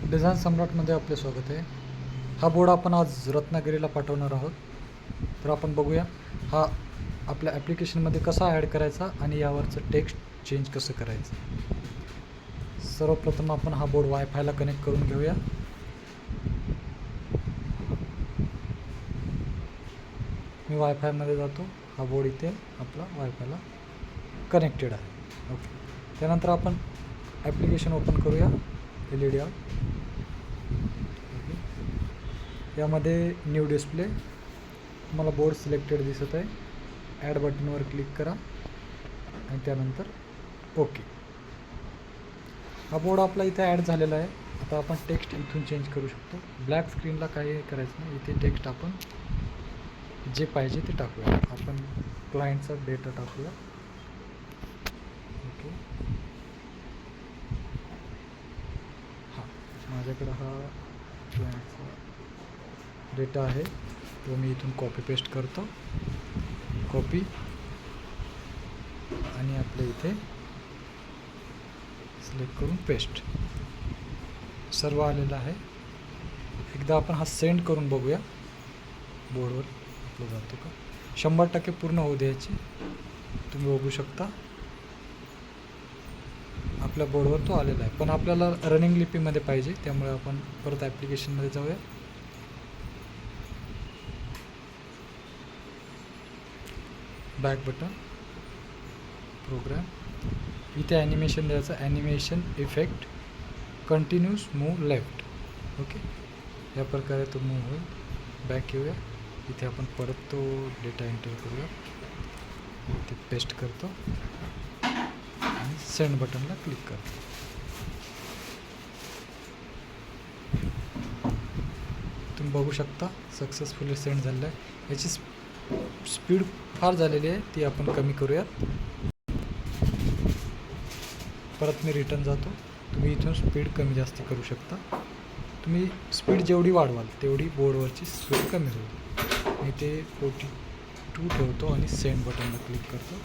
Design सम्राटमध्ये आपले स्वागत आहे. हा बोर्ड आपण आज रत्नागिरीला पाठवणार आहोत. तर आपण बघूया हा आपल्या ॲप्लिकेशनमध्ये कसा ॲड करायचा आणि यावरचं टेक्स्ट चेंज कसं करायचं. सर्वप्रथम आपण हा बोर्ड वायफायला कनेक्ट करून घेऊया. मी वायफायमध्ये जातो. हा बोर्ड इथे आपला वायफायला कनेक्टेड आहे. ओके, त्यानंतर आपण ॲप्लिकेशन ओपन करूया. LED आर्ट यामध्ये न्यू डिस्प्ले, तुम्हाला बोर्ड सिलेक्टेड दिसत आहे. ॲड बटनवर क्लिक करा आणि त्यानंतर ओके. हा बोर्ड आपला इथे ॲड झालेला आहे. आता आपण टेक्स्ट इथून चेंज करू शकतो. ब्लॅक स्क्रीनला काही करायचं नाही. इथे टेक्स्ट आपण जे पाहिजे ते टाकूया. आपण क्लायंटचा डेटा टाकूया. ओके, हां, माझ्याकडं हा क्लायंटचा डेटा आहे, तो मी इथून कॉपी पेस्ट करतो. कॉपी आणि आपल्या इथे सिलेक्ट करून पेस्ट. सर्व आलेलं आहे. एकदा आपण हा सेंड करून बघूया बोर्डवर आपलं जातो का. 100% पूर्ण होऊ द्यायची. तुम्ही बघू शकता आपल्या बोर्डवर तो आलेला आहे. पण आपल्याला रनिंग लिपीमध्ये पाहिजे, त्यामुळे आपण परत ॲप्लिकेशनमध्ये जाऊया. बॅक बटन, प्रोग्राम, इथे ॲनिमेशन द्यायचं. Animation effect, continuous move left. Okay, या प्रकारे तो मूव होईल. बॅक येऊया. इथे आपण परत तो डेटा एंटर करूया. इथे पेस्ट करतो आणि सेंड बटनला क्लिक करतो. तुम्ही बघू शकता सक्सेसफुली सेंड झालेलं आहे. याची स्पीड फार झालेली आहे, ती आपण कमी करूयात. परत मी रिटर्न जातो. तुम्ही इथून स्पीड कमी जास्त करू शकता. तुम्ही स्पीड जेवढी वाढवाल तेवढी बोर्डवरची स्पीड कमी होईल. मी ते 42 ठेवतो आणि सेंड बटनला क्लिक करतो.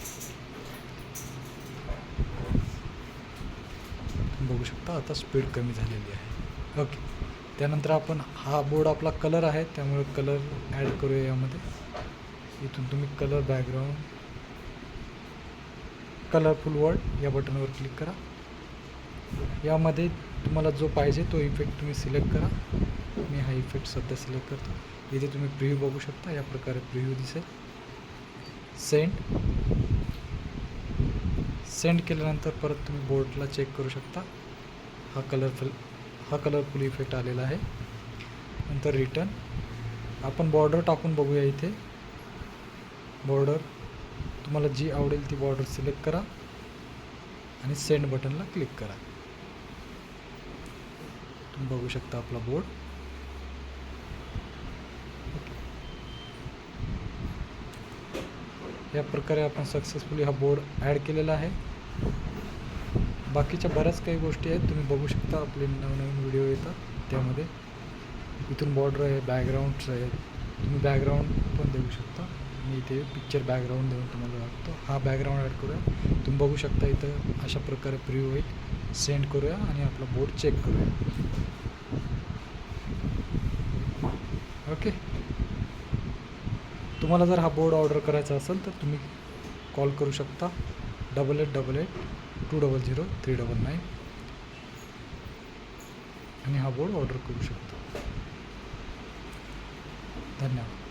तुम्ही बघू शकता आता स्पीड कमी झालेली आहे. ओके, त्यानंतर आपण हा बोर्ड आपला कलर आहे, त्यामुळे कलर ॲड करूया यामध्ये. इथून तुम्ही कलर बॅकग्राऊंड, कलरफुल वर्ड या बटनवर क्लिक करा. यामध्ये तुम्हाला जो पाहिजे तो इफेक्ट तुम्ही सिलेक्ट करा. मी हा इफेक्ट सध्या सिलेक्ट करतो. इथे तुम्ही प्रिव्ह्यू बघू शकता. या प्रकारे प्रिव्ह्यू दिसेल. सेंड केल्यानंतर परत तुम्ही बोर्डला चेक करू शकता. हा कलरफुल इफेक्ट आलेला आहे. नंतर रिटर्न आपण बॉर्डर टाकून बघूया. इथे बॉर्डर तुम्हाला जी आवडेल ती बॉर्डर सिलेक्ट करा आणि सेंड बटनला क्लिक करा. तुम्ही बघू शकता आपला बोर्ड. या प्रकारे आपण सक्सेसफुली हा बोर्ड ॲड केलेला आहे. बाकीच्या बऱ्याच काही गोष्टी आहेत, तुम्ही बघू शकता. आपले नवनवीन व्हिडिओ येतात त्यामध्ये. इथून बॉर्डर आहे, बॅकग्राऊंड्स आहेत. तुम्ही बॅकग्राऊंड पण देऊ शकता. मी इथे पिक्चर बॅकग्राऊंड देऊन तुम्हाला दाखवतो. हा बॅकग्राऊंड ॲड करूया. तुम्ही बघू शकता इथं अशा प्रकारे प्रिव्ह्यू होईल. सेंड करूया आणि आपला बोर्ड चेक करूया. ओके, तुम्हाला जर हा बोर्ड ऑर्डर करायचा असेल तर तुम्ही कॉल करू शकता 8888-200-399 आणि हा बोर्ड ऑर्डर करू शकता. धन्यवाद.